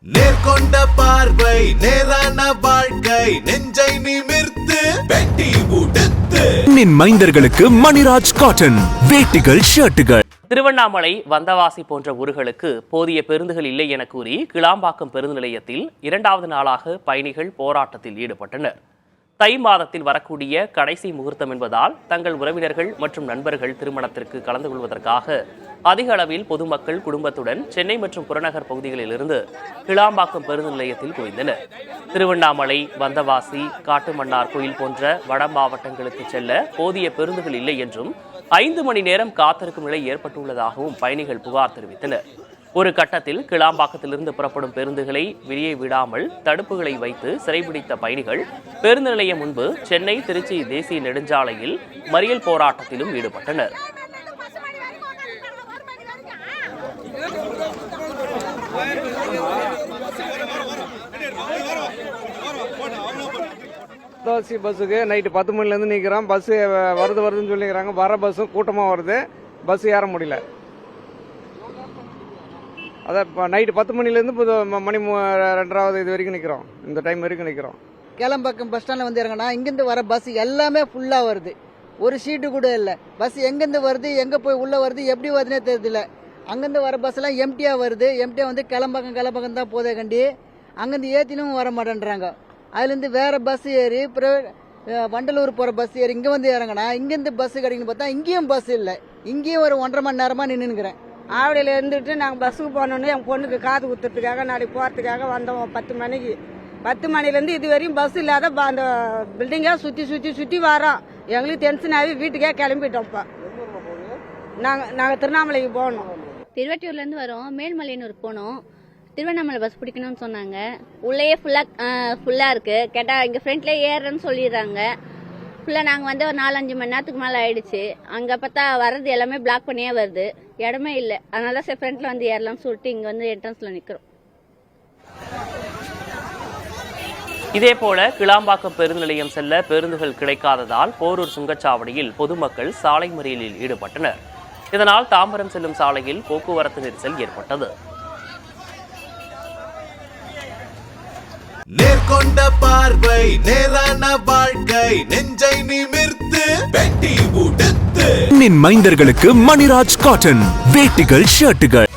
நேர்கொண்ட பார்வை நேரான வாழ்க்கை நெஞ்சை நிமிர்த்து வெட்டி உடுத்து மைந்தர்களுக்கு மணிராஜ் காட்டன் வேட்டிகள் ஷர்ட்டுகள். திருவண்ணாமலை வந்தவாசி போன்ற ஊர்களுக்கு போதிய பேருந்துகள் இல்லை என கூறி கிளாம்பாக்கம் பேருந்து நிலையத்தில் 2வது நாளாக பயணிகள் போராட்டத்தில் ஈடுபட்டனர். தை மாதத்தில் வரக்கூடிய கடைசி முகூர்த்தம் என்பதால் தங்கள் உறவினர்கள் மற்றும் நண்பர்கள் திருமணத்திற்கு கலந்து கொள்வதற்காக அதிக அளவில் பொதுமக்கள் குடும்பத்துடன் சென்னை மற்றும் புறநகர் பகுதிகளில் இருந்து கிளாம்பாக்கம் பேருந்து நிலையத்தில் குவிந்தனர். திருவண்ணாமலை, வந்தவாசி, காட்டுமன்னார் கோயில் போன்ற வட மாவட்டங்களுக்கு செல்ல போதிய பேருந்துகள் இல்லை என்றும் 5 மணி நேரம் காத்திருக்கும் நிலை ஏற்பட்டுள்ளதாகவும் பயணிகள் புகார் தெரிவித்தனர். ஒரு கட்டத்தில் கிளாம்பாக்கத்திலிருந்து புறப்படும் பேருந்துகளை வெளியே விடாமல் தடுப்புகளை வைத்து சிறைபிடித்த பயணிகள் பேருந்து நிலையம் முன்பு சென்னை திருச்சி தேசிய நெடுஞ்சாலையில் மறியல் போராட்டத்திலும் ஈடுபட்டனர். பஸ்ஸுக்கு நைட்டு 10 மணிலேருந்து நிற்கிறோம். பஸ்ஸு வருதுன்னு சொல்லிக்கிறாங்க. வர பஸ்ஸும் கூட்டமாக வருது. பஸ் ஏற முடியல. அதான் இப்போ நைட்டு 10 மணிலேருந்து மணி 2 இது வரைக்கும் நிற்கிறோம். இந்த டைம் வரைக்கும் நிற்கிறோம். கேளம்பாக்கம் பஸ் ஸ்டாண்டில் வந்து இறங்கினா இங்கேருந்து வர பஸ் எல்லாமே ஃபுல்லாக வருது. ஒரு சீட்டு கூட இல்லை. பஸ் எங்கேருந்து வருது, எங்கே போய் உள்ளே வருது, எப்படி வருதுன்னே தெரியல. அங்கேருந்து வர பஸ்ஸெல்லாம் எம்டியாக வருது. எம்டியாக வந்து கிளம்பாக்கம் தான் போதே கண்டி அங்கேருந்து ஏற்றினும் வர மாட்டேன்றாங்க. அதுலேருந்து வேறு பஸ் ஏறி வண்டலூர் போகிற பஸ் ஏறி இங்கே வந்து இறங்கினா இங்கேருந்து பஸ்ஸு கிடைக்குன்னு பார்த்தா இங்கேயும் பஸ் இல்லை. இங்கேயும் ஒரு 1.5 மணி நேரமாக நின்றுக்கிறேன். ஆவடியில் இருந்துட்டு நாங்கள் பஸ்ஸுக்கு போனோன்னு என் பொண்ணுக்கு காது குத்துறதுக்காக நாளைக்கு போகிறதுக்காக வந்தோம். 10 மணிக்கு 10 மணிலேருந்து இது வரையும் பஸ் இல்லாத அந்த பில்டிங்காக சுற்றி வரோம். எங்களுக்கு டென்ஷன் ஆகி வீட்டுக்கே கிளம்பிட்டோம். இப்போ நாங்கள் திருவண்ணாமலைக்கு போகணும். திருவட்டியூர்லேருந்து வரோம். மேல்மலையனூர் போனோம். திருவண்ணாமலை பஸ் பிடிக்கணும்னு சொன்னாங்க. உள்ளேயே ஃபுல்லாக இருக்குது. கேட்டால் இங்கே ஃப்ரண்ட்லேயே ஏறுறேன்னு சொல்லிடுறாங்க. ஃபுல்லாக நாங்கள் வந்து ஒரு 4-5 மணி நேரத்துக்கு மேலே ஆயிடுச்சு. அங்கே பார்த்தா வர்றது எல்லாமே பிளாக் பண்ணியே வருது. இடமே இல்லை. அதனால தான் சரி ஃப்ரண்ட்டில் வந்து ஏறலாம்னு சொல்லிட்டு இங்கே வந்து என்ட்ரன்ஸில் நிற்கிறோம். இதேபோல கிளாம்பாக்கம் பேருந்து நிலையம் செல்ல பேருந்துகள் கிடைக்காததால் போரூர் சுங்கச்சாவடியில் பொதுமக்கள் சாலை மறியலில் ஈடுபட்டனர். இதனால் தாம்பரம் செல்லும் சாலையில் போக்குவரத்து நெரிசல் ஏற்பட்டது. நேர்கொண்ட பார்வை நேரான வாழ்க்கை நெஞ்சை நிமிர்த்து வெட்டி உடுத்து மைந்தர்களுக்கு மணிராஜ் காட்டன் வேட்டிகள் ஷர்ட்டுகள்.